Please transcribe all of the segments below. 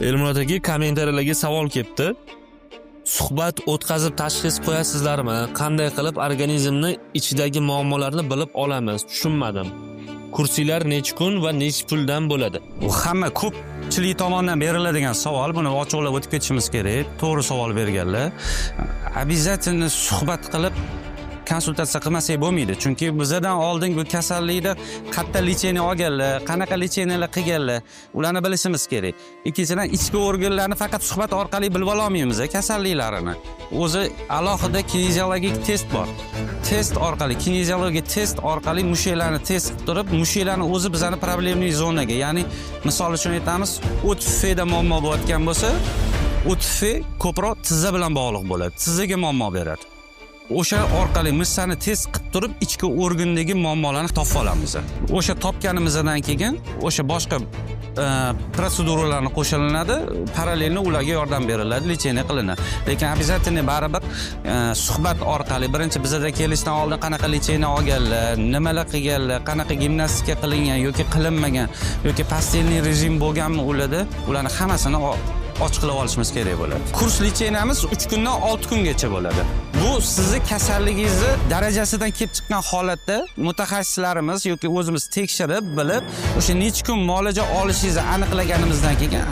Elmurod aka, kommentariyalarga savol kelibdi. Suhbat o'tkazib tashxis qo'yasizlarmi? Qanday qilib organizmni ichidagi muammolarni bilib olamiz? Tushunmadim. Kurslar necha kun va necha puldan bo'ladi? Bu hamma ko'pchilik tomonidan beriladigan savol. Buni ochiqlab o'tib ketishimiz kerak. To'g'ri savol berganlar. Обязательно suhbat qilib konsultatsiya qilmasak bo'lmaydi. Chunki bizdan oldin bu kasallikda qayerda lecheniya olganlar, qanaqa lecheniyalar qilganlar, ularni bilishimiz kerak. Ikkinchidan, ichki organlarni faqat suhbat orqali bilib olmaymiz kasalliklarini. O'zi alohida kineziologik test bor. Test orqali, kineziologik test orqali mushaklarni test qilib turib, mushaklarni o'zi bizani problemli zonaga, ya'ni misol uchun aytamiz, o't tufayda muammo bo'layotgan bo'lsa, o't tufay ko'proq tizza bilan bog'liq bo'ladi. Tizzaga muammo beradi. O'sha orqali missani test qilib turib, ichki organdagi muammolarni topib olamiz. O'sha topganimizdan keyin o'sha boshqa proseduralarni qo'shilinadi, parallelni ularga yordam beriladi, lecheniya qilinadi. Lekin обязательно baribir suhbat orqali birinchi bizga kelishdan oldin qanaqa lecheniya olganlar, nimalar qilganlar, qanaqa gimnastika qilingan yoki qilinmagan yoki pastelniy rejim bo'lganmi ularni hammasini ochiqlab olishimiz kerak bo'ladi. Kurs lecheniyamiz 3 kundan 6 kungacha bo'ladi. Bu sizni kasalligingizni darajasidan kelib chiqqan holatda mutaxassislarimiz yoki o'zimiz tekshirib, bilib, o'sha necha kun muolaja olishingizni aniqlaganimizdan keyin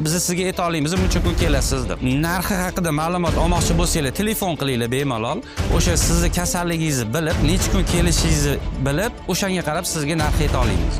biz sizga ayta olamiz, buncha kun kelasiz deb. Narxi haqida ma'lumot olmoqchi bo'lsangiz, telefon qilinglar bemalol. O'sha sizni kasalligingizni bilib, necha kun kelishingizni bilib, o'shanga qarab sizga narx ayta olamiz.